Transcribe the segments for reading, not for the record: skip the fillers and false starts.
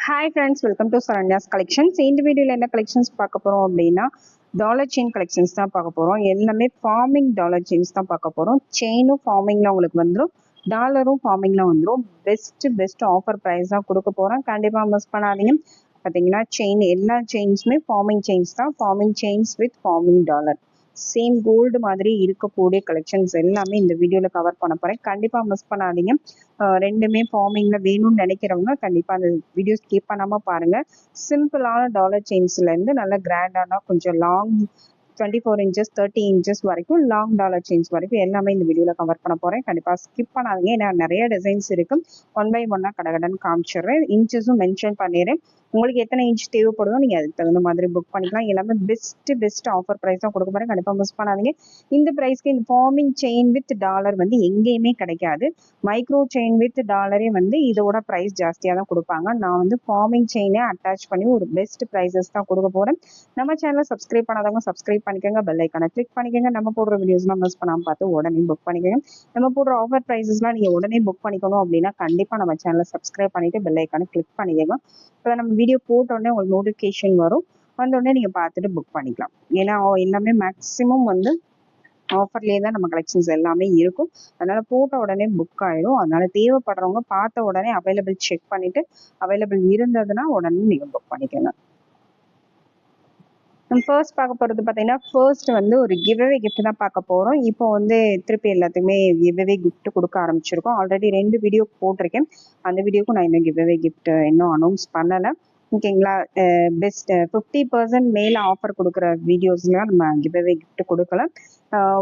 Hi friends, welcome to Saranya's Collections. இந்த வீடியோல என்ன கலெக்ஷன்ஸ் பார்க்க போறோம் அப்படின்னா டாலர் செயின் கலெக்ஷன்ஸ் தான் பார்க்க போறோம். எல்லாமே ஃபார்மிங் டாலர் செயின்ஸ் தான் பார்க்க போறோம். செயினும் ஃபார்மிங்ல உங்களுக்கு வந்துடும், டாலரும் ஃபார்மிங்ல வந்துடும். பெஸ்ட் ஆஃபர் ப்ரைஸ் தான் கொடுக்க போறோம். கண்டிப்பா மிஸ் பண்ணாதீங்க. பார்த்தீங்கன்னா செயின் எல்லா செயின்ஸுமே ஃபார்மிங் செயின்ஸ் தான். Forming chains with forming dollar. Same gold மாதிரி இருக்கக்கூடிய கலெக்ஷன்ஸ் எல்லாமே இந்த வீடியோல கவர் பண்ண போறேன். கண்டிப்பா மிஸ் பண்ணாதீங்க. ரெண்டுமே ஃபார்மிங்ல வேணும்னு நினைக்கிறவங்க கண்டிப்பா அந்த வீடியோ ஸ்கிப் பண்ணாம பாருங்க. சிம்பிளான டாலர் செயின்ஸ்ல இருந்து நல்ல கிராண்டான கொஞ்சம் லாங் 24 inches 30 inches வரைக்கும் லாங் டாலர் செயின்ஸ் வரைக்கும் எல்லாமே இந்த வீடியோல கவர் பண்ண போறேன். கண்டிப்பா ஸ்கிப் பண்ணாதீங்க. ஏன்னா நிறைய டிசைன்ஸ் இருக்கு. ஒன் பை ஒன்னா கடகடன் காமிச்சிடுறேன். இன்ச்சஸும் மென்ஷன் பண்ணிடுறேன். உங்களுக்கு எத்தனை இன்ச் தேவைப்படுதோ நீங்க அதுக்கு தகுந்த மாதிரி புக் பண்ணிக்கலாம். எல்லாமே பெஸ்ட் ஆஃபர் ப்ரைஸ் தான் கொடுக்க போறேன். கண்டிப்பா மிஸ் பண்ணாதீங்க. இந்த ப்ரைஸ்க்கு இந்த ஃபார்மிங் செயின் வித் டாலர் வந்து எங்கேயுமே கிடைக்காது. மைக்ரோ செயின் வித் டாலரே வந்து இதோட ப்ரைஸ் ஜாஸ்தியாக தான் கொடுப்பாங்க. நான் வந்து ஃபார்மிங் செயினே அட்டாச் பண்ணி ஒரு பெஸ்ட் ப்ரைஸஸ் தான் கொடுக்க போறேன். நம்ம சேனலை சப்ஸ்கிரைப் பண்ணாதவங்க சப்ஸ்கிரைப் பண்ணிக்கோங்க, பெல் ஐக்கானை கிளிக் பண்ணிக்கோங்க. நம்ம போடுற வீடியோஸ்லாம் மிஸ் பண்ணாமல் பார்த்து உடனே புக் பண்ணிக்கோங்க. நம்ம போடுற ஆஃபர் ப்ரைஸஸ்லாம் நீங்க உடனே புக் பண்ணிக்கணும் அப்படின்னா கண்டிப்பா நம்ம சேனலை சப்ஸ்கிரைப் பண்ணிட்டு பெல் ஐக்கானை கிளிக் பண்ணிக்கோங்க. இப்போ நம்ம வீடியோ போட்ட உடனே உங்களுக்கு நோட்டிஃபிகேஷன் வரும். வந்த உடனே நீங்க பார்த்துட்டு புக் பண்ணிக்கலாம். ஏன்னா எல்லாமே மேக்ஸிமம் வந்து ஆஃபர்லேயே தான் நம்ம கலெக்ஷன்ஸ் எல்லாமே இருக்கும். அதனால போட்ட உடனே புக் ஆயிடும். அதனால தேவைப்படுறவங்க பார்த்த உடனே அவைலபிள் செக் பண்ணிட்டு அவைலபிள் இருந்ததுன்னா உடனே நீங்க புக் பண்ணிக்கோங்க. ஃபர்ஸ்ட் பார்க்க போகிறது பார்த்தீங்கன்னா ஃபர்ஸ்ட் வந்து ஒரு கிவ்அவே கிஃப்ட் தான் பார்க்க போகிறோம். இப்போ வந்து திருப்பி எல்லாத்துக்குமே கிவ்அவே கிஃப்ட் கொடுக்க ஆரம்பிச்சிருக்கோம். ஆல்ரெடி 2 வீடியோ போட்டிருக்கேன். அந்த வீடியோக்கும் நான் இன்னும் கிவ்அவே கிஃப்ட் இன்னும் அனௌன்ஸ் பண்ணலை. ஓகேங்களா. பெஸ்ட் 50% மேலே ஆஃபர் கொடுக்குற வீடியோஸ்லாம் நம்ம கிவ்அவே கிஃப்ட் கொடுக்கல.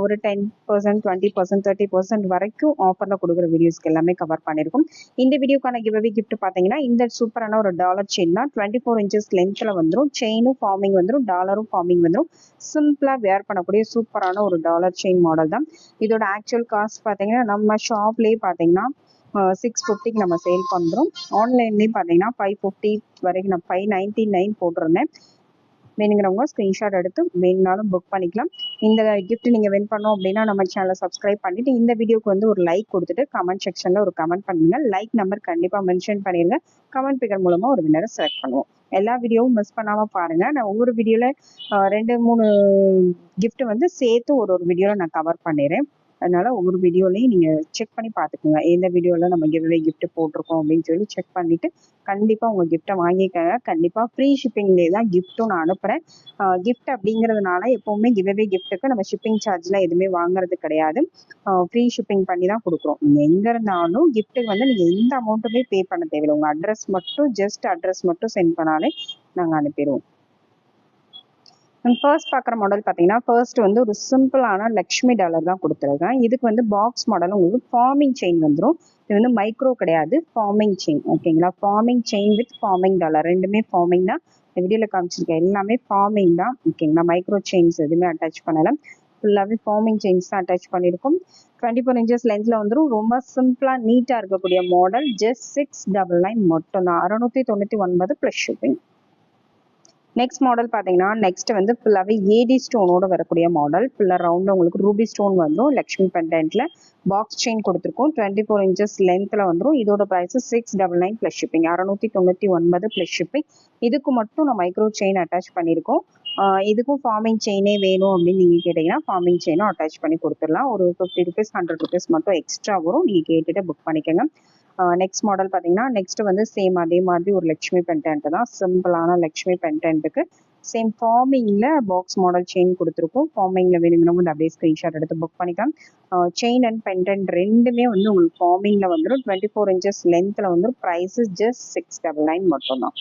ஒரு 10%, 20%, 30% வரைக்கும் ஆஃபரில் கொடுக்குற வீடியோஸ்க்கு எல்லாமே கவர் பண்ணியிருக்கோம். இந்த வீடியோக்கான கிவ்அவே கிஃப்ட் பார்த்தீங்கன்னா இந்த சூப்பரான ஒரு டாலர் செயின் தான். 24 inches லென்த்தில் வந்துடும். செயினும் ஃபார்மிங் வந்துடும், டாலரும் ஃபார்மிங் வந்துடும். சிம்பிளாக வேர் பண்ணக்கூடிய சூப்பரான ஒரு டாலர் செயின் மாடல் தான். இதோட ஆக்சுவல் காஸ்ட் பார்த்தீங்கன்னா நம்ம ஷாப்லேயே பார்த்தீங்கன்னா 650க்கு நம்ம சேல் பண்ணுறோம். ஆன்லைன்லேயும் பார்த்தீங்கன்னா 550 வரைக்கும் நான் 599 போட்டிருந்தேன். வேணுங்கிறவங்க ஸ்க்ரீன்ஷாட் எடுத்து வேணுனாலும் புக் பண்ணிக்கலாம். இந்த கிஃப்ட் நீங்கள் வின் பண்ணோம் அப்படின்னா நம்ம சேனலை சப்ஸ்கிரைப் பண்ணிட்டு இந்த வீடியோக்கு வந்து ஒரு லைக் கொடுத்துட்டு கமெண்ட் செக்ஷனில் ஒரு கமெண்ட் பண்ணுங்க. லைக் நம்பர் கண்டிப்பாக மென்ஷன் பண்ணிடுங்க. கமெண்ட் பிகர் மூலமாக ஒரு வின்னரை செலக்ட் பண்ணுவோம். எல்லா வீடியோவும் மிஸ் பண்ணாமல் பாருங்கள். நான் ஒவ்வொரு வீடியோவில் 2-3 கிஃப்ட் வந்து சேர்த்து ஒரு வீடியோவில் நான் கவர் பண்ணிடுறேன். அதனால ஒவ்வொரு வீடியோலையும் நீங்க செக் பண்ணி பார்த்துக்கோங்க. எந்த வீடியோல நம்ம கிவ்அவே கிஃப்ட் போட்டிருக்கோம் அப்படின்னு சொல்லி செக் பண்ணிட்டு கண்டிப்பா உங்க கிஃப்டை வாங்கிக்கங்க. கண்டிப்பா ஃப்ரீ ஷிப்பிங்லேயே தான் கிஃப்ட்டும் நான் அனுப்புறேன். கிஃப்ட் அப்படிங்கிறதுனால எப்பவுமே கிவ்அவே கிஃப்ட்டுக்கு நம்ம ஷிப்பிங் சார்ஜ்லாம் எதுவுமே வாங்குறது கிடையாது. ஃப்ரீ ஷிப்பிங் பண்ணி தான் கொடுக்குறோம். நீங்க எங்க இருந்தாலும் கிஃப்ட்டுக்கு வந்து நீங்க எந்த அமௌண்ட்டுமே பே பண்ண தேவையில்லை. உங்க அட்ரஸ் மட்டும் அட்ரஸ் மட்டும் சென்ட் பண்ணாலே நாங்க அனுப்பிடுவோம். ஃபர்ஸ்ட் பார்க்குற மாடல் பார்த்தீங்கன்னா ஃபர்ஸ்ட் வந்து ஒரு சிம்பிளான லக்ஷ்மி டாலர் தான் கொடுத்துருக்கேன். இதுக்கு வந்து பாக்ஸ் மாடல் உங்களுக்கு ஃபார்மிங் செயின் வந்துடும். இது வந்து மைக்ரோ கிடையாது, ஃபார்மிங் செயின். ஓகேங்களா. Farming chain with forming dollar ரெண்டுமே ஃபார்மிங் தான். இந்த வீடியோவில் காமிச்சிருக்கேன் எல்லாமே ஃபார்மிங் தான். ஓகேங்களா. மைக்ரோ செயின்ஸ் எதுவுமே அட்டாச் பண்ணலை. ஃபுல்லாகவே ஃபார்மிங் செயின்ஸ் தான் அட்டாச் பண்ணியிருக்கோம். 24 inches லென்த்தில் வந்துடும். ரொம்ப சிம்பிளாக நீட்டாக இருக்கக்கூடிய மாடல். ஜஸ்ட் 699 மட்டும் தான். 699 ப்ளஸ் ஷிப்பிங். நெக்ஸ்ட் மாடல் பார்த்தீங்கன்னா நெக்ஸ்ட் வந்து ஃபுல்லாகவே ஏடி ஸ்டோனோட வரக்கூடிய மாடல். ஃபுல்லாக ரவுண்டில் உங்களுக்கு ரூபி ஸ்டோன் வந்துடும். லக்ஷ்மி பெண்டன்ட்ல பாக்ஸ் செயின் கொடுத்துருக்கோம். 24 inches லென்த்தில் வந்துடும். இதோட price 699 plus shipping. 699 plus shipping. இதுக்கு மட்டும் நான் மைக்ரோ செயின் அட்டாச் பண்ணியிருக்கோம். இதுக்கும் ஃபார்மிங் செயினே வேணும் அப்படின்னு நீங்கள் கேட்டிங்கன்னா ஃபார்மிங் செயினும் அட்டாச் பண்ணி கொடுத்துடலாம். ஒரு 50 rupees 100 rupees மட்டும் எக்ஸ்ட்ரா வரும். நீங்கள் கேட்டுட்டு புக் பண்ணிக்கோங்க. நெக்ஸ்ட் மாடல் பார்த்தீங்கன்னா நெக்ஸ்ட் வந்து சேம் அதே மாதிரி ஒரு லக்ஷ்மி பெண்டன்ட் தான். சிம்பிளான லக்ஷ்மி பெண்டன்ட்டுக்கு சேம் ஃபார்மிங்ல பாக்ஸ் மாடல் செயின் கொடுத்துருக்கோம். ஃபார்மிங்ல வேணுங்கிறவங்க அப்படியே ஸ்கிரீன்ஷாட் எடுத்து புக் பண்ணிக்கலாம். செயின் அண்ட் பெண்டன்ட் ரெண்டுமே வந்து உங்களுக்கு ஃபார்மிங்ல வந்துடும். 24 inches லென்த்ல வந்து ப்ரைஸ் ஜஸ்ட் 699 மட்டும் தான்.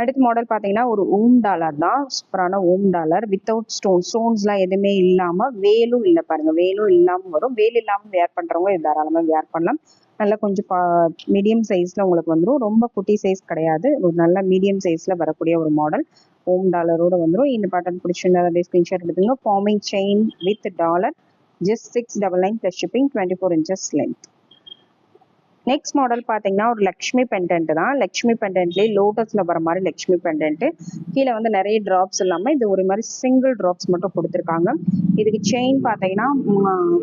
அடுத்த மாடல் பார்த்தீங்கன்னா ஒரு ஓம் டாலர் தான். சூப்பரான ஓம் டாலர் வித்தவுட் ஸ்டோன்ஸ்லாம் எதுவுமே இல்லாமல், வேலும் இல்லை பாருங்க, வேலும் இல்லாமல் வரும். வேல் இல்லாமல் வேர் பண்ணுறவங்க இது தாராளமாக வேர் பண்ணலாம். நல்லா கொஞ்சம் மீடியம் சைஸில் உங்களுக்கு வந்துடும். ரொம்ப குட்டி சைஸ் கிடையாது. ஒரு நல்ல மீடியம் சைஸில் வரக்கூடிய ஒரு மாடல் ஓம் டாலரோட வந்துடும். இந்த பேட்டர்ன் பிடிச்சிருந்தா ஸ்க்ரீன்ஷாட் எடுத்துங்க. Farming chain with dollar just 699 plus shipping. 24 inches length. Next model பார்த்தீங்கன்னா ஒரு லக்ஷ்மி பெண்டன்ட் தான். லக்ஷ்மி பெண்டன்ட்லேயே லோட்டஸில் வர மாதிரி லக்ஷ்மி பெண்டன்ட்டு. கீழே வந்து நிறைய ட்ராப்ஸ் இல்லாமல் இது ஒரு மாதிரி சிங்கிள் ட்ராப்ஸ் மட்டும் கொடுத்துருக்காங்க. இதுக்கு செயின் பார்த்தீங்கன்னா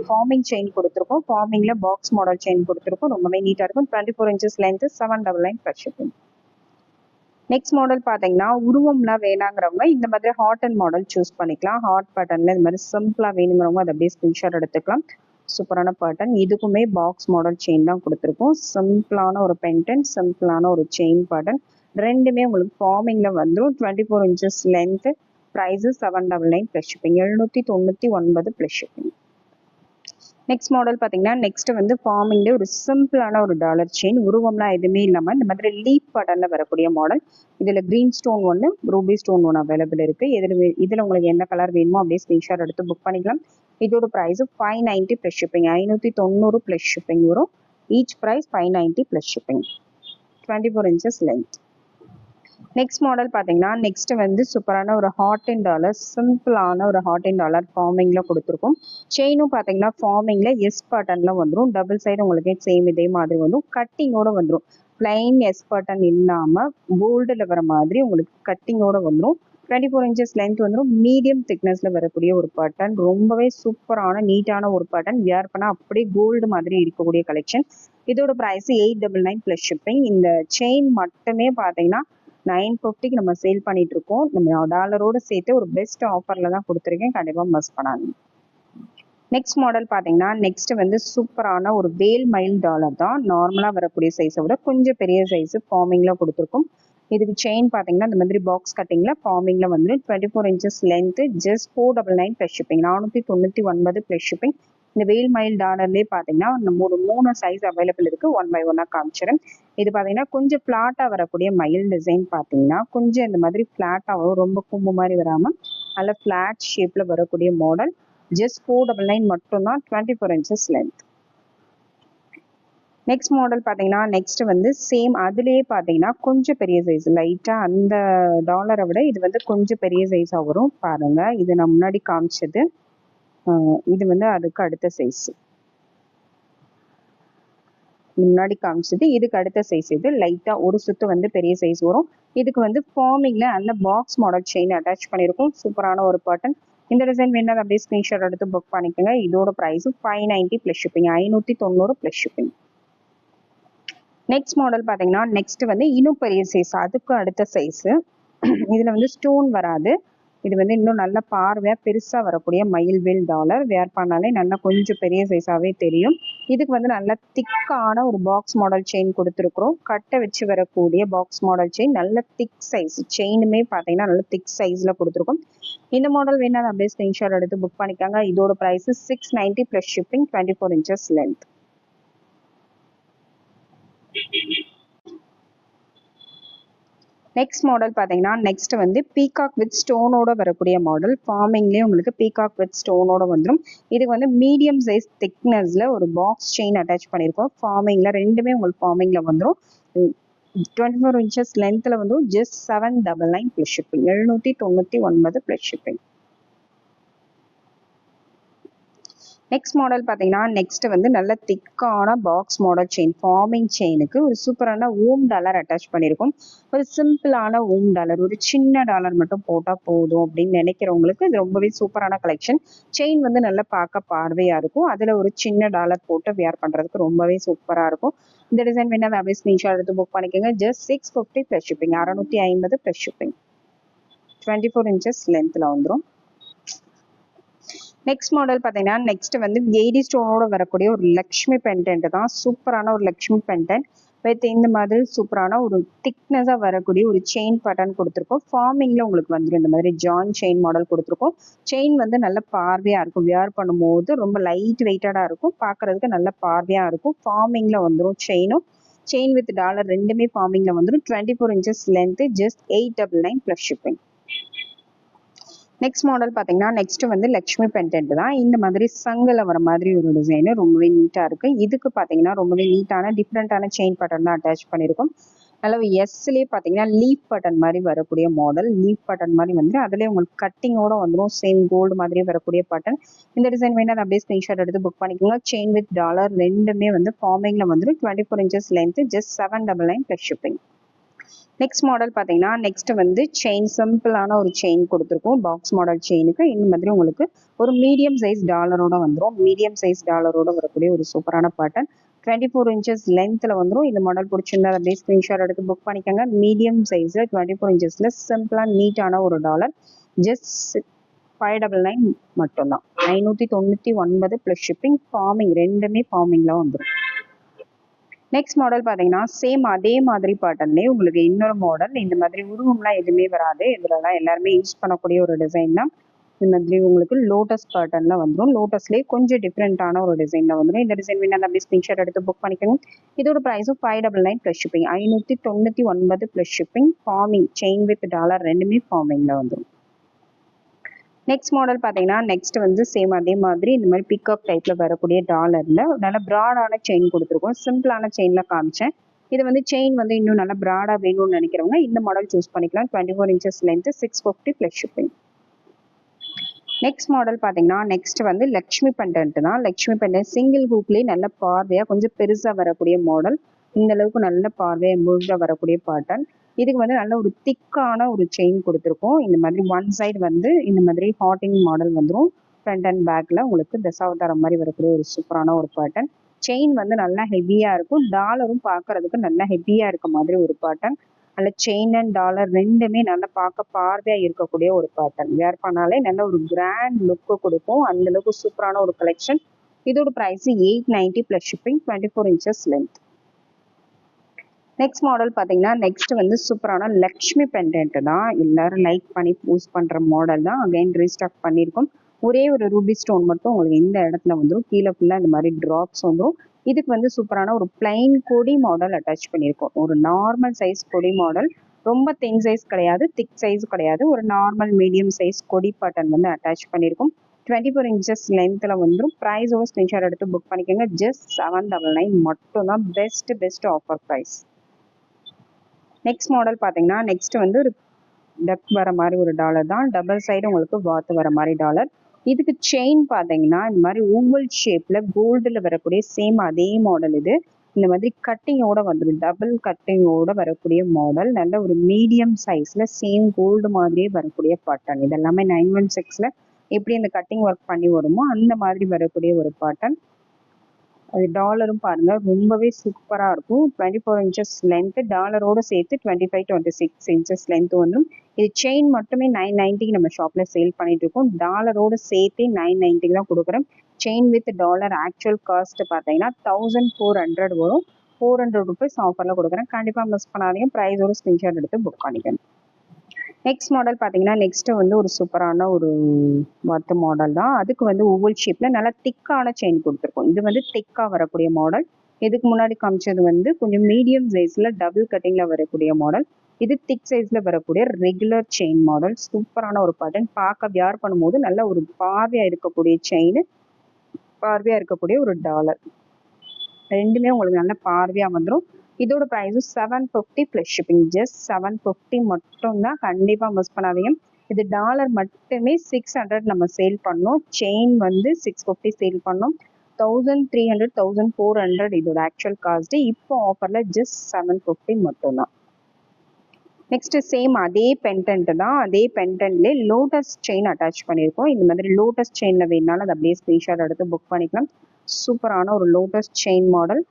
ஃபார்மிங் செயின் கொடுத்துருக்கோம். ஃபார்மிங்கில் பாக்ஸ் மாடல் செயின் கொடுத்துருக்கோம். ரொம்பவே நீட்டாக இருக்கும். 24 inches length, 799 plus shipping. Next model பார்த்தீங்கன்னா உருவம்லாம் வேணாங்கிறவங்க இந்த மாதிரி ஹார்ட் அண்ட் மாடல் சூஸ் பண்ணிக்கலாம். ஹார்ட் பேட்டர்னில் இந்த மாதிரி சிம்பிளாக வேணுங்கிறவங்க அதை அப்படியே ஸ்க்ரீன்ஷாட் எடுத்துக்கலாம். சூப்பரான பேட்டர்ன். இதுக்குமே பாக்ஸ் மாடல் செயின் தான் கொடுத்துருக்கோம். சிம்பிளான ஒரு பென்டன், சிம்பிளான ஒரு செயின் பேட்டர்ன். ரெண்டுமே உங்களுக்கு ஃபார்மிங்கில் வந்துடும். 24 inches length. Price 799 plus shipping. 799 plus shipping. Next model பார்த்தீங்கன்னா நெக்ஸ்ட் வந்து ஃபார்மிங்லேயே ஒரு சிம்பிளான ஒரு டாலர் செயின். உருவம்லாம் எதுவுமே இல்லாமல் இந்த மாதிரி லீப் பேட்டர்னில் வரக்கூடிய மாடல். இதில் க்ரீன் ஸ்டோன் ஒன்று, ரூபி ஸ்டோன் ஒன்று அவைலபிள் இருக்குது. இதில் உங்களுக்கு என்ன கலர் வேணுமோ அப்படியே ஸ்க்ரீன்ஷாட் எடுத்து புக் பண்ணிக்கலாம். இதோட price 590 plus shipping. 590 plus shipping வரும். Each price 590 plus shipping. 24 inches length. Next model பார்த்தீங்கன்னா நெக்ஸ்ட் வந்து சூப்பரான ஒரு ஹார்ட் அண்ட் டாலர், சிம்பிளான ஒரு ஹார்ட் அண்ட் டாலர் ஃபார்மிங்கில் கொடுத்துருக்கோம். செயினும் பார்த்தீங்கன்னா ஃபார்மிங்கில் எஸ் பேட்டர்னில் வந்துடும். டபுள் சைடு உங்களுக்கு சேம் இதே மாதிரி வந்துடும். கட்டிங்கோட வந்துடும். பிளைன் எஸ் பேட்டர்ன் இல்லாமல் கோல்டில் வர மாதிரி உங்களுக்கு கட்டிங்கோட வந்துடும். 24 inches லென்த் வந்துடும். மீடியம் திக்னஸில் வரக்கூடிய ஒரு பேட்டர்ன். ரொம்பவே சூப்பரான நீட்டான ஒரு பேட்டர்ன். வியர் பண்ணால் அப்படியே கோல்டு மாதிரி இருக்கக்கூடிய கலெக்ஷன். இதோட ப்ரைஸ் 899 ப்ளஸ் ஷிப்பிங். இந்த செயின் மட்டுமே பார்த்தீங்கன்னா 950க்கு நம்ம சேல் பண்ணிட்டு இருக்கோம். நம்ம டாலரோட சேர்த்து ஒரு பெஸ்ட் ஆஃபர்ல தான் கொடுத்துருக்கேன். கண்டிப்பா மிஸ் பண்ணாதீங்க. நெக்ஸ்ட் மாடல் பார்த்தீங்கன்னா நெக்ஸ்ட் வந்து சூப்பரான ஒரு வேல் மயில் டாலர் தான். நார்மலாக வரக்கூடிய சைஸை விட கொஞ்சம் பெரிய சைஸ் ஃபார்மிங்கில் கொடுத்துருக்கோம். இதுக்கு செயின் பார்த்தீங்கன்னா இந்த மாதிரி பாக்ஸ் கட்டிங்கில் ஃபார்மிங்கில் வந்து 24 inches length. Just 499 plus shipping. 499 plus shipping. இந்த வேல் மயில் டாலர்லேயே பார்த்தீங்கன்னா நம்ம ஒரு 3 சைஸ் அவைலபிள் இருக்குது. 1 by 1 காமிச்சிடும். இது பார்த்தீங்கன்னா கொஞ்சம் ஃப்ளாட்டாக வரக்கூடிய மயில் டிசைன் பார்த்தீங்கன்னா கொஞ்சம் இந்த மாதிரி ஃப்ளாட்டாக வரும். ரொம்ப கொம்பு மாதிரி வராமல் நல்ல ஃப்ளாட் ஷேப்பில் வரக்கூடிய மாடல். ஜஸ்ட் 499 மட்டும்தான். 24 inches லென்த். நெக்ஸ்ட் மாடல் பார்த்தீங்கன்னா நெக்ஸ்ட் வந்து சேம் அதுலேயே பார்த்தீங்கன்னா கொஞ்சம் பெரிய சைஸ், லைட்டாக அந்த டாலரை விட இது வந்து கொஞ்சம் பெரிய சைஸாக வரும். பாருங்கள், இது நான் முன்னாடி காமிச்சது. இது வந்து அதுக்கு அடுத்த சைஸ். முன்னாடி காமிச்சது இதுக்கு அடுத்த சைஸ். இது லைட்டா ஒரு சுத்து வந்து பெரிய சைஸ் வரும். இதுக்கு வந்து ஃபார்மிங்ல அந்த பாக்ஸ் மாடல் செயின் அட்டாச் பண்ணியிருக்கும். சூப்பரான ஒரு பேட்டர்ன். இந்த டிசைன் வேணா அப்படியே ஸ்கிரீன்ஷாட் எடுத்து புக் பண்ணிக்கோங்க. இதோட price 590 plus shipping. 590 plus shipping. Next model பார்த்தீங்கன்னா நெக்ஸ்ட் வந்து இன்னும் பெரிய சைஸ், அதுக்கு அடுத்த சைஸ். இதுல வந்து ஸ்டோன் வராது. இது வந்து இன்னும் நல்ல பார்வையாக பெருசாக வரக்கூடிய மயில்வேல் டாலர். வேர் பண்ணாலே நல்லா கொஞ்சம் பெரிய சைஸாகவே தெரியும். இதுக்கு வந்து நல்ல திக்கான ஒரு பாக்ஸ் மாடல் செயின் கொடுத்துருக்குறோம். கட்டை வச்சு வரக்கூடிய பாக்ஸ் மாடல் செயின். நல்ல திக் சைஸ் செயினுமே பார்த்தீங்கன்னா நல்ல திக் சைஸில் கொடுத்துருக்கோம். இந்த மாடல் வேணாலும் அப்படியே ஸ்க்ரீன்ஷாட் எடுத்து புக் பண்ணிக்காங்க. இதோட price 690 plus shipping. 24 inches length. Next model பார்த்தீங்கன்னா நெக்ஸ்ட் வந்து பீகாக் வித் ஸ்டோனோட வரக்கூடிய மாடல். ஃபார்மிங்லேயே உங்களுக்கு பீகாக் வித் ஸ்டோனோட வந்துடும். இதுக்கு வந்து மீடியம் சைஸ் திக்னஸ்ல ஒரு பாக்ஸ் செயின் அட்டாச் பண்ணியிருக்கோம். ஃபார்மிங்ல ரெண்டுமே உங்களுக்கு ஃபார்மிங்ல வந்துடும். 24 inches லென்த்ல வந்து just 799 plus shipping. 799 plus shipping. Next model பார்த்தீங்கன்னா நெக்ஸ்ட் வந்து நல்ல திக்கான பாக்ஸ் மாடல் செயின். ஃபார்மிங் செயினுக்கு ஒரு சூப்பரான ஓம் டாலர் அட்டாச் பண்ணியிருக்கோம். ஒரு சிம்பிளான ஓம் டாலர், ஒரு சின்ன டாலர் மட்டும் போட்டால் போதும் அப்படின்னு நினைக்கிறவங்களுக்கு இது ரொம்பவே சூப்பரான கலெக்ஷன். செயின் வந்து நல்லா பார்க்க பார்வையாக இருக்கும். அதில் ஒரு சின்ன டாலர் போட்டு வியர் பண்ணுறதுக்கு ரொம்பவே சூப்பராக இருக்கும். இந்த டிசைன் வேணா அப்படியே ஸ்க்ரீன்ஷாட் எடுத்து புக் பண்ணிக்கோங்க. Just 650 plus shipping. 650 plus shipping. 24 inches லென்த்தில் வந்துடும். நெக்ஸ்ட் மாடல் பார்த்தீங்கன்னா நெக்ஸ்ட் வந்து ஏடி ஸ்டோனோட வரக்கூடிய ஒரு லக்ஷ்மி பெண்டன்ட் தான். சூப்பரான ஒரு லக்ஷ்மி பெண்டன்ட் வித் இந்த மாதிரி சூப்பரான ஒரு திக்னஸாக வரக்கூடிய ஒரு செயின் பேட்டர்ன் கொடுத்துருக்கோம். ஃபார்மிங்கில் உங்களுக்கு வந்துடும். இந்த மாதிரி ஜாயின் செயின் மாடல் கொடுத்துருக்கோம். செயின் வந்து நல்ல பார்வையாக இருக்கும். வியர் பண்ணும்போது ரொம்ப லைட் வெயிட்டடாக இருக்கும். பார்க்குறதுக்கு நல்ல பார்வையாக இருக்கும். ஃபார்மிங்கில் வந்துடும். செயின் வித் டாலர் ரெண்டுமே ஃபார்மிங்கில் வந்துடும். 24 inches length. Just 899 plus shipping. Next model பார்த்தீங்கன்னா நெக்ஸ்ட் வந்து லக்ஷ்மி பெண்டன்ட் தான். இந்த மாதிரி சங்கில் வர மாதிரி ஒரு டிசைனு ரொம்பவே நீட்டாக இருக்குது. இதுக்கு பார்த்தீங்கன்னா ரொம்பவே நீட்டான டிஃப்ரெண்ட்டான செயின் பேட்டர்ன் தான் அட்டாச் பண்ணியிருக்கோம். அளவு எஸ்லேயே பார்த்தீங்கன்னா லீஃப் பட்டன் மாதிரி வரக்கூடிய மாடல். லீஃப் பட்டன் மாதிரி வந்து அதுலேயே உங்களுக்கு கட்டிங்கோட வந்துடும். சேம் கோல்டு மாதிரியே வரக்கூடிய பட்டன். இந்த டிசைன் வேணா அதை அப்படியே ஸ்க்ரீன்ஷாட் எடுத்து புக் பண்ணிக்கோங்க. செயின் வித் டாலர் ரெண்டுமே வந்து ஃபார்மிங்கில் வந்துடும். 24 inches length, just 799 plus shipping. Next model பார்த்தீங்கன்னா நெக்ஸ்ட் வந்து செயின் சிம்பிளான ஒரு செயின் கொடுத்துருக்கோம். பாக்ஸ் மாடல் செயினுக்கு இந்த மாதிரி உங்களுக்கு ஒரு மீடியம் சைஸ் டாலரோட வந்துடும். மீடியம் சைஸ் டாலரோட வரக்கூடிய ஒரு சூப்பரான பேட்டர்ன். 24 inches லென்த்தில் வந்துடும். இந்த மாடல் பிடிச்சிருந்தா அப்படியே ஸ்க்ரீன்ஷாட் எடுத்து புக் பண்ணிக்கோங்க. மீடியம் சைஸில் 24 inchesல சிம்பிளாக நீட்டான ஒரு டாலர். ஜஸ்ட் 599 மட்டும்தான். 599 ப்ளஸ் ஷிப்பிங். ஃபார்மிங் ரெண்டுமே ஃபார்மிங்கில் வந்துடும். நெக்ஸ்ட் மாடல் பார்த்தீங்கன்னா சேம் அதே மாதிரி பேட்டர்ன்லேயே உங்களுக்கு இன்னொரு மாடல். இந்த மாதிரி உருவம்லாம் எதுவுமே வராது. இதுலலாம் எல்லாருமே யூஸ் பண்ணக்கூடிய ஒரு டிசைன் தான். இந்த மாதிரி உங்களுக்கு லோட்டஸ் பேட்டர்னில் வந்துடும். லோட்டஸ்லேயே கொஞ்சம் டிஃப்ரெண்ட்டான ஒரு டிசைனில் வந்துடும். இந்த டிசைன் வேணா அப்படியே ஸ்க்ரீன்ஷாட் எடுத்து புக் பண்ணிக்கோங்க. இதோட ப்ரைஸும் 599 plus shipping. 599 plus shipping. Farming chain with dollar ரெண்டுமே ஃபார்மிங்கில் வந்துடும். நெக்ஸ்ட் மாடல் பார்த்தீங்கன்னா நெக்ஸ்ட் வந்து சேம் அதே மாதிரி இந்த மாதிரி பிக்அப் டைப்பில் வரக்கூடிய டாலரில் நல்ல ப்ராடான செயின் கொடுத்துருக்கோம். சிம்பிளான செயினில் காமிச்சேன். இது வந்து செயின் வந்து இன்னும் நல்லா ப்ராடாக வேணும்னு நினைக்கிறவங்க இந்த மாடல் சூஸ் பண்ணிக்கலாம். 24 inches length, 650 plus shipping. Next model பார்த்தீங்கன்னா நெக்ஸ்ட் வந்து லக்ஷ்மி பெண்டன்ட் தான். லக்ஷ்மி பெண்டன்ட் சிங்கிள் ஹூக்லேயே நல்ல பார்வையாக கொஞ்சம் பெருசாக வரக்கூடிய மாடல். இந்த அளவுக்கு நல்ல பார்வையாக எம்போஸ்டாக வரக்கூடிய பேட்டர்ன். இதுக்கு வந்து நல்ல ஒரு திக்கான ஒரு செயின் கொடுத்துருக்கோம். இந்த மாதிரி ஒன் சைடு வந்து இந்த மாதிரி ஹாட்டிங் மாடல் வந்துடும். ஃப்ரண்ட் அண்ட் பேக்கில் உங்களுக்கு தசாவதாரம் மாதிரி வரக்கூடிய ஒரு சூப்பரான ஒரு பேட்டர்ன். செயின் வந்து நல்லா ஹெவியாக இருக்கும். டாலரும் பார்க்கறதுக்கு நல்லா ஹெவியாக இருக்க மாதிரி ஒரு பேட்டர்ன். நல்ல செயின் அண்ட் டாலர் ரெண்டுமே நல்லா பார்க்க பார்வையாக இருக்கக்கூடிய ஒரு பேட்டர்ன். வேர் பண்ணாலே நல்ல ஒரு கிராண்ட் லுக்கு கொடுக்கும். அந்த அளவுக்கு சூப்பரான ஒரு கலெக்ஷன். இதோட price 890 plus shipping. 24 inches length. Next model பார்த்தீங்கன்னா நெக்ஸ்ட் வந்து சூப்பரான லக்ஷ்மி பெண்டன்ட் தான். எல்லாரும் லைக் பண்ணி யூஸ் பண்ணுற மாடல் தான். அகைன் ரீஸ்டாக் பண்ணியிருக்கோம். ஒரே ஒரு ரூபி ஸ்டோன் மட்டும் உங்களுக்கு இந்த இடத்துல வந்துடும். கீழே ஃபுல்லாக இந்த மாதிரி ட்ராப்ஸ் வந்துடும். இதுக்கு வந்து சூப்பரான ஒரு பிளைன் கொடி மாடல் அட்டாச் பண்ணியிருக்கோம். ஒரு நார்மல் சைஸ் கொடி மாடல். ரொம்ப தின் சைஸ் கிடையாது, திக் சைஸ் கிடையாது. ஒரு நார்மல் மீடியம் சைஸ் கொடி பேட்டர்ன் வந்து அட்டாச் பண்ணியிருக்கோம். 24 inches லென்த்தில் வந்துடும். ப்ரைஸோட ஸ்க்ரீன்ஷாட் எடுத்து புக் பண்ணிக்கோங்க. ஜஸ்ட் 799 மட்டும் தான். Best offer price. Next model பார்த்தீங்கன்னா நெக்ஸ்ட் வந்து ஒரு டக் வர மாதிரி ஒரு டாலர் தான். டபுள் சைடு உங்களுக்கு வாத்து வர மாதிரி டாலர். இதுக்கு செயின் பார்த்தீங்கன்னா இந்த மாதிரி ஓவல் ஷேப்பில் கோல்டில் வரக்கூடிய சேம் அதே மாடல். இது இந்த மாதிரி கட்டிங்கோட வந்துடும். டபுள் கட்டிங்கோட வரக்கூடிய மாடல். நல்ல ஒரு மீடியம் சைஸில் சேம் கோல்டு மாதிரியே வரக்கூடிய பேட்டர்ன். இதெல்லாமே 916ல் எப்படி இந்த கட்டிங் ஒர்க் பண்ணி வருமோ அந்த மாதிரி வரக்கூடிய ஒரு பேட்டர்ன். அது டாலரும் பாருங்க ரொம்பவே சூப்பரா இருக்கும். 24 inches லென்த் டாலரோட சேர்த்து 25-26 inches லென்த் வந்துடும். இது செயின் மட்டுமே 990 நம்ம ஷாப்ல சேல் பண்ணிட்டு இருக்கோம். டாலரோட சேர்த்து 990 தான் கொடுக்குறோம். Chain with dollar actual cost பார்த்தீங்கன்னா 1400 வரும். 400 rupees ஆஃபர்ல கொடுக்குறேன். கண்டிப்பா மிஸ் பண்ணாதீங்க. ப்ரைஸோட ஸ்கிரீன்ஷாட் எடுத்து புக் பண்ணிக்கணும். நெக்ஸ்ட் மாடல் பார்த்தீங்கன்னா நெக்ஸ்ட் வந்து ஒரு சூப்பரான ஒரு வாத்து மாடல் தான். அதுக்கு வந்து ஓவல் ஷேப்ல நல்லா திக்கான செயின் கொடுத்துருக்கோம். இது வந்து திக்கா வரக்கூடிய மாடல். இதுக்கு முன்னாடி காமிச்சது வந்து கொஞ்சம் மீடியம் சைஸ்ல டபுள் கட்டிங்ல வரக்கூடிய மாடல். இது திக் சைஸ்ல வரக்கூடிய ரெகுலர் செயின் மாடல். சூப்பரான ஒரு பேட்டர்ன். பார்க்க வியர் பண்ணும்போது நல்ல ஒரு பார்வையா இருக்கக்கூடிய செயின், பார்வையா இருக்கக்கூடிய ஒரு டாலர். ரெண்டுமே உங்களுக்கு நல்ல பார்வையா வந்துடும். இதோட ப்ரைஸும் 750 ப்ளஸ் ஷிப்பிங். ஜஸ்ட் 750 மட்டும் தான். கண்டிப்பா மிஸ் பண்ணாதீங்க. இது டாலர் மட்டுமே 600 நம்ம சேல் பண்ணோம். செயின் வந்து 650 சேல் பண்ணோம். 1300 1400 இதோட ஆக்சுவல் காஸ்ட். இப்போ ஆஃபர்ல ஜஸ்ட் 750 மட்டும் தான். நெக்ஸ்ட் சேம் அதே பெண்டன்ட் தான். அதே பெண்டன்ட்லேயே லோட்டஸ் செயின் அட்டாச் பண்ணியிருக்கோம். இந்த மாதிரி லோட்டஸ் செயின்ல வேணாலும் அதை அப்படியே ஸ்க்ரீன்ஷாட் எடுத்து புக் பண்ணிக்கலாம். சூப்பரான ஒரு லோட்டஸ் செயின் மாடல்.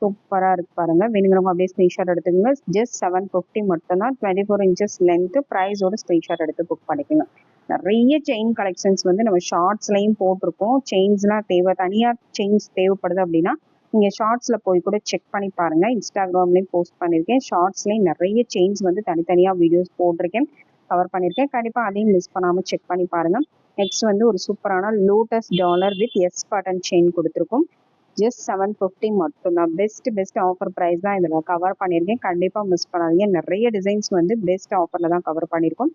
சூப்பராக இருக்கு பாருங்க. வேணுங்கிறவங்க அப்படியே ஸ்க்ரீன்ஷாட் எடுத்துக்கோங்க. ஜஸ்ட் 750 மட்டும் தான். 24 inches லென்த். ப்ரைஸோட ஸ்க்ரீன்ஷாட் எடுத்து புக் பண்ணிக்கோங்க. நிறைய செயின் கலெக்ஷன்ஸ் வந்து நம்ம ஷார்ட்ஸ்லையும் போட்டிருக்கோம். செயின்ஸ்லாம் தனியாக செயின்ஸ் தேவைப்படுது அப்படின்னா நீங்கள் ஷார்ட்ஸில் போய் கூட செக் பண்ணி பாருங்கள். இன்ஸ்டாகிராம்லேயும் போஸ்ட் பண்ணியிருக்கேன். ஷார்ட்ஸ்லேயும் நிறைய செயின்ஸ் வந்து தனித்தனியாக வீடியோஸ் போட்டிருக்கேன், கவர் பண்ணியிருக்கேன். கண்டிப்பாக அதையும் மிஸ் பண்ணாமல் செக் பண்ணி பாருங்கள். நெக்ஸ்ட் வந்து ஒரு சூப்பரான lotus dollar with S button chain கொடுத்துருக்கோம். ஜஸ்ட் 750 மட்டும்தான். பெஸ்ட் ஆஃபர் ப்ரைஸ் தான் இதில் கவர் பண்ணியிருக்கேன். கண்டிப்பாக மிஸ் பண்ணாதீங்க. நிறைய டிசைன்ஸ் வந்து பெஸ்ட் ஆஃபரில் தான் கவர் பண்ணியிருக்கோம்.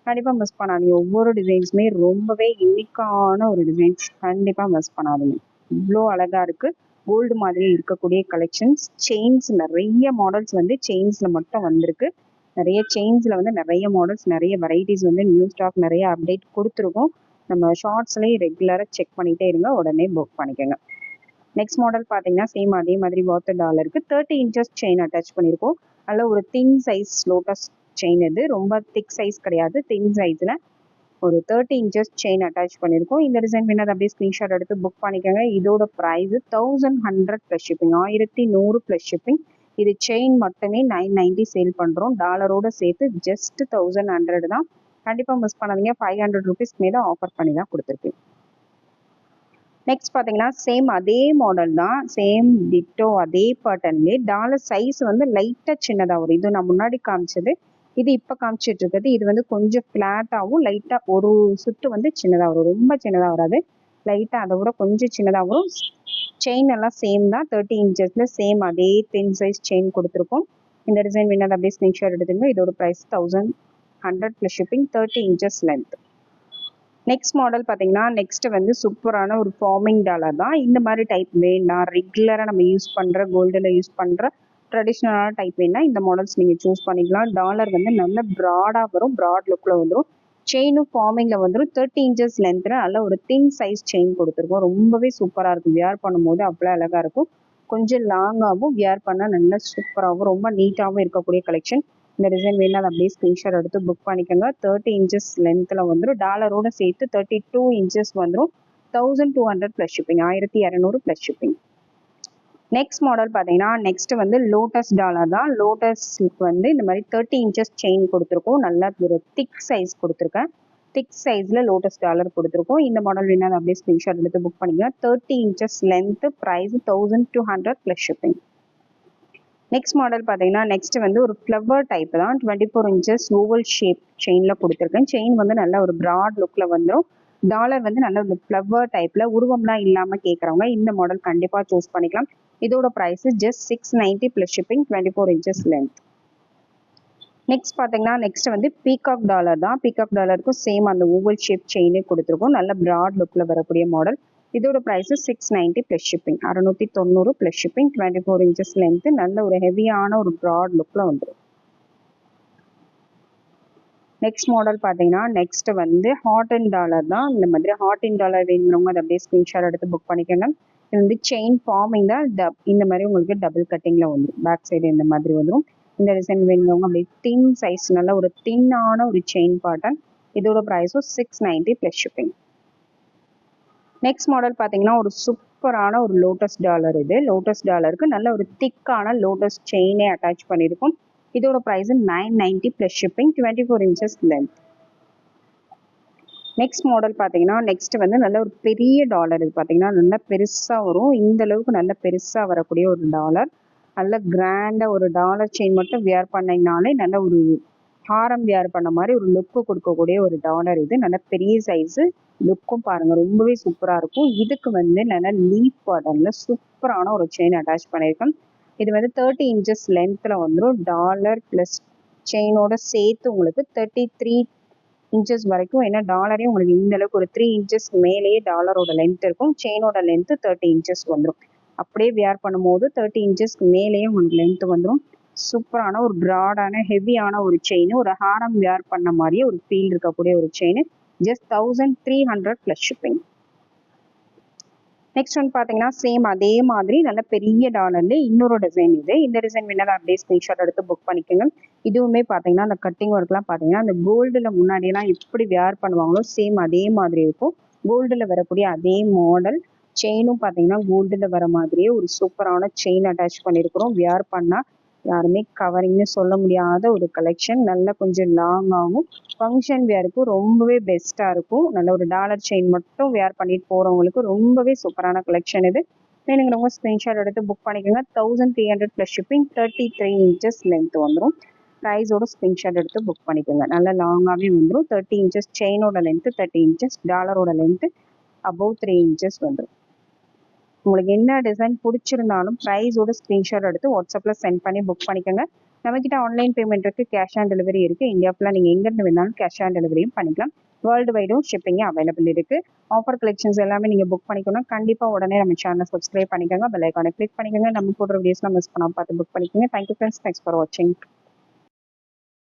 கண்டிப்பாக மிஸ் பண்ணாதீங்க. ஒவ்வொரு டிசைன்ஸுமே ரொம்பவே யூனிக்கான ஒரு டிசைன்ஸ். கண்டிப்பாக மிஸ் பண்ணாதீங்க. இவ்வளோ அழகாக இருக்குது. கோல்டு மாதிரி இருக்கக்கூடிய கலெக்ஷன்ஸ். செயின்ஸ் நிறைய மாடல்ஸ் வந்து செயின்ஸ்ல மட்டும் வந்திருக்கு. நிறைய செயின்ஸ்ல வந்து நிறைய மாடல்ஸ், நிறைய வெரைட்டிஸ் வந்து நியூ ஸ்டாக் நிறைய அப்டேட் கொடுத்துருக்கோம். நம்ம ஷார்ட்ஸ்லேயே ரெகுலராக செக் பண்ணிட்டே இருங்க, உடனே புக் பண்ணிக்கோங்க. நெக்ஸ்ட் மாடல் பார்த்தீங்கன்னா சேம் அதே மாதிரி வாட்டர் டாலருக்கு 30 இன்ச்சஸ் செயின் அட்டாச் பண்ணியிருக்கோம். அதில் ஒரு தின் சைஸ் லோட்டஸ் செயின், இது ரொம்ப திக் சைஸ் கிடையாது, தின் சைஸில் ஒரு 30 இன்ச்சஸ் செயின் அட்டாச் பண்ணியிருக்கோம். இந்த டிசைன் வேணால் அப்படியே ஸ்க்ரீன்ஷாட் எடுத்து புக் பண்ணிக்கோங்க. இதோட price 1100 plus shipping, 1100 plus shipping. இது செயின் மட்டுமே 990 சேல் பண்ணுறோம். டாலரோட சேர்த்து ஜஸ்ட் 1100 தான். கண்டிப்பாக மிஸ் பண்ணாதீங்க. 500 ருபீஸ் மேலே ஆஃபர் பண்ணி தான் கொடுத்துருக்கேன். நெக்ஸ்ட் பார்த்தீங்கன்னா சேம் அதே மாடல் தான், சேம் டிட்டோ அதே பேட்டர்ன்லேயே டாலர் சைஸ் வந்து லைட்டாக சின்னதாக வரும். இது நான் முன்னாடி காமிச்சது, இது இப்போ காமிச்சிட்டு இருக்கிறது. இது வந்து கொஞ்சம் ஃப்ளாட்டாகவும் லைட்டாக ஒரு சுட்டு வந்து சின்னதாக வரும், ரொம்ப சின்னதாக வராது, லைட்டாக அதை விட கொஞ்சம் சின்னதாக வரும். செயின் எல்லாம் சேம் தான், 30 இன்ச்சஸில் சேம் அதே தின் சைஸ் செயின் கொடுத்துருக்கோம். இந்த டிசைன் வேணால் அப்படியே ஸ்க்ரீன்ஷாட் எடுத்துங்க. இதோட price 1100 plus shipping, 30 inches length. Next model பார்த்தீங்கன்னா நெக்ஸ்ட் வந்து சூப்பரான ஒரு ஃபார்மிங் டாலர் தான். இந்த மாதிரி டைப் வேண்டாம், ரெகுலராக நம்ம யூஸ் பண்ணுற கோல்டில் யூஸ் பண்ணுற ட்ரெடிஷ்னலான டைப் வேணா இந்த மாடல்ஸ் நீங்கள் சூஸ் பண்ணிக்கலாம். டாலர் வந்து நல்ல ப்ராடாக வரும், ப்ராட் லுக்கில் வந்துடும். செயினும் ஃபார்மிங்கில் வந்துடும். 30 இன்ச்சஸ் லென்த்தில் நல்ல ஒரு தின் சைஸ் செயின் கொடுத்துருக்கோம். ரொம்பவே சூப்பராக இருக்கும், வியர் பண்ணும்போது அவ்வளோ அழகாக இருக்கும். கொஞ்சம் லாங்காகவும் வியர் பண்ண நல்லா சூப்பராகவும் ரொம்ப நீட்டாகவும் இருக்கக்கூடிய கலெக்ஷன். இந்த டிசைன் வேணா அப்படியே ஸ்க்ரீன்ஷாட் எடுத்து புக் பண்ணிக்கோங்க. 30 இன்ச்சஸ் லென்த்தில் வந்துடும். டாலரோட சேர்த்து 32 இன்ச்சஸ் வந்துடும். 1200 plus shipping, 1200 plus shipping. Next model பார்த்தீங்கன்னா நெக்ஸ்ட் வந்து லோட்டஸ் டாலர் தான். லோட்டஸ்க்கு வந்து இந்த மாதிரி 30 இன்ச்சஸ் செயின் கொடுத்துருக்கோம். நல்லா ஒரு திக் சைஸ் கொடுத்துருக்கேன். திக் சைஸில் லோட்டஸ் டாலர் கொடுத்துருக்கோம். இந்த மாடல் வேணா அப்படியே ஸ்க்ரீன்ஷாட் எடுத்து புக் பண்ணிக்கலாம். 30 inches length, price 1200 plus shipping. Next model பார்த்தீங்கன்னா நெக்ஸ்ட் வந்து ஒரு ஃப்ளவர் டைப் தான். 24 இன்ச்சஸ் ஓவல் ஷேப் செயினில் கொடுத்துருக்கேன். செயின் வந்து நல்ல ஒரு ப்ராட் லுக்கில் வந்துடும். டாலர் வந்து நல்ல ஒரு ஃப்ளவர் டைப்பில் உருவம்லாம் இல்லாமல் கேட்குறவங்க இந்த மாடல் கண்டிப்பாக சூஸ் பண்ணிக்கலாம். இதோட price just 690 plus shipping, 24 inches length. Next பார்த்தீங்கன்னா நெக்ஸ்ட் வந்து பீகாக் டாலர் தான். பீகாக் டாலருக்கும் சேம் அந்த ஓவல் ஷேப் செயினே கொடுத்துருக்கோம். நல்ல ப்ராட் லுக்கில் வரக்கூடிய மாடல். இதோட price 690 plus shipping, 690 plus shipping, 24 inches length. நல்ல ஒரு ஹெவியான ஒரு ப்ராட் லுக்கில் வந்துடும். நெக்ஸ்ட் மாடல் பார்த்தீங்கன்னா நெக்ஸ்ட் வந்து ஹாட் அண்ட் டாலர் தான். இந்த மாதிரி ஹாட் அண்ட் டாலர் வேணுங்கிறவங்க அதை அப்படியே ஸ்க்ரீன்ஷாட் எடுத்து புக் பண்ணிக்கோங்க. இது வந்து செயின் ஃபார்மிங் தான். இந்த மாதிரி உங்களுக்கு டபுள் கட்டிங்கில் வந்துடும். பேக் சைடு இந்த மாதிரி வந்துடும். இந்த டிசைன் வேணுங்கிறவங்க அப்படியே தின் சைஸ் நல்ல ஒரு தின்னான ஒரு செயின் பேட்டர்ன். இதோட ப்ரைஸும் 690 ப்ளஸ் ஷிப்பிங். நெக்ஸ்ட் மாடல் பார்த்தீங்கன்னா ஒரு சூப்பரான ஒரு லோட்டஸ் டாலர். இது லோட்டஸ் டாலருக்கு நல்ல ஒரு திக்கான லோட்டஸ் செயினே அட்டாச் பண்ணியிருக்கும். இதோட price 990 plus shipping, 24 inches length. Next model பார்த்தீங்கன்னா நெக்ஸ்ட் வந்து நல்ல ஒரு பெரிய டாலர். இது பார்த்தீங்கன்னா நல்லா பெருசாக வரும். இந்த அளவுக்கு நல்ல பெருசாக வரக்கூடிய ஒரு டாலர். நல்ல கிராண்டாக ஒரு டாலர் செயின் மட்டும் வியர் பண்ணிங்கனாலே நல்ல ஒரு ஹாரம் வியர் பண்ண மாதிரி ஒரு லுக்கு கொடுக்கக்கூடிய ஒரு டாலர். இது நல்ல பெரிய சைஸு, லுக்கும் பாருங்கள் ரொம்பவே சூப்பராக இருக்கும். இதுக்கு வந்து நல்ல லீஃப் பேட்டர்னில் சூப்பரான ஒரு செயின் அட்டாச் பண்ணியிருக்கேன். இது வந்து 30 இன்ச்சஸ் லென்த்தில் வந்துடும். டாலர் ப்ளஸ் செயினோட சேர்த்து உங்களுக்கு 33 இன்ச்சஸ் வரைக்கும். ஏன்னா டாலரே உங்களுக்கு இந்த அளவுக்கு ஒரு 3 இன்ச்சஸ் மேலேயே டாலரோட லென்த் இருக்கும். செயினோட லென்த்து 30 இன்ச்சஸ் வந்துடும். அப்படியே வியர் பண்ணும்போது 30 இன்ச்சஸ்க்கு மேலேயே உங்களுக்கு லென்த்து வந்துடும். சூப்பரான ஒரு ப்ராடான ஹெவியான ஒரு செயின், ஒரு ஹாரம் வியர் பண்ண மாதிரியே ஒரு ஃபீல் இருக்கக்கூடிய ஒரு chain. Just 1300 plus shipping. Next வந்து பார்த்தீங்கன்னா சேம் அதே மாதிரி நல்ல பெரிய டாலர்ல இன்னொரு டிசைன். இது இந்த டிசைன் வேணாலும் அப்படியே ஸ்க்ரீன்ஷாட் எடுத்து புக் பண்ணிக்கோங்க. இதுவுமே பார்த்தீங்கன்னா அந்த கட்டிங் ஒர்க்லாம் பார்த்தீங்கன்னா அந்த கோல்டில் முன்னாடியெல்லாம் எப்படி வியர் பண்ணுவாங்களோ சேம் அதே மாதிரி இருக்கும். கோல்டில் வரக்கூடிய அதே மாடல். செயினும் பார்த்தீங்கன்னா கோல்டில் வர மாதிரியே ஒரு சூப்பரான செயின் அட்டாச் பண்ணியிருக்கிறோம். வியர் பண்ணால் யாருமே கவரிங்னு சொல்ல முடியாத ஒரு கலெக்ஷன். நல்லா கொஞ்சம் லாங்காகவும் ஃபங்க்ஷன் வியருக்கும் ரொம்பவே பெஸ்ட்டாக இருக்கும். நல்ல ஒரு டாலர் செயின் மட்டும் வியர் பண்ணிட்டு போகிறவங்களுக்கு ரொம்பவே சூப்பரான கலெக்ஷன் இது. வேணுங்கிறவங்க ஸ்க்ரீன்ஷாட் எடுத்து புக் பண்ணிக்கோங்க. 1300 ப்ளஸ் ஷிப்பிங், 33 இன்ச்சஸ் லென்த் வந்துடும். ப்ரைஸோட ஸ்க்ரீன்ஷாட் எடுத்து புக் பண்ணிக்கோங்க. நல்லா லாங்காகவே வந்துடும். 30 இன்ச்சஸ் செயினோட லென்த்து, 30 இன்ச்சஸ் டாலரோட லென்த்து அபவ் 3 இன்ச்சஸ் வந்துடும். உங்களுக்கு என்ன டிசைன் பிடிச்சிருந்தாலும் ப்ரைஸோட ஸ்க்ரீன்ஷாட் எடுத்து வாட்ஸ்அப்பில் சென்ட் பண்ணி புக் பண்ணிக்கோங்க. நம்மக்கிட்ட ஆன்லைன் பேமெண்ட் இருக்குது, கேஷ் ஆன் டெலிவரி இருக்குது. இந்தியா ஃபுல்லாக நீங்கள் எங்கேருந்து வேணாலும் கேஷ் ஆன் டெலிவரியும் பண்ணிக்கலாம். வேர்ல்டு வைடும் ஷிப்பிங் அவைலபிள் இருக்குது. ஆஃபர் கலெக்ஷன்ஸ் எல்லாமே நீங்கள் புக் பண்ணிக்கணும். கண்டிப்பாக உடனே நம்ம சேனலை சப்ஸ்கிரைப் பண்ணிக்கோங்க, பெல் ஐக்கானை கிளிக் பண்ணிக்கோங்க. நம்ம போடுற வீடியோஸ்லாம் மிஸ் பண்ணாமல் பார்த்து புக் பண்ணிக்கோங்க. தேங்க்யூ ஃப்ரெண்ட்ஸ், தேங்க்ஸ் ஃபார் வாட்சிங்.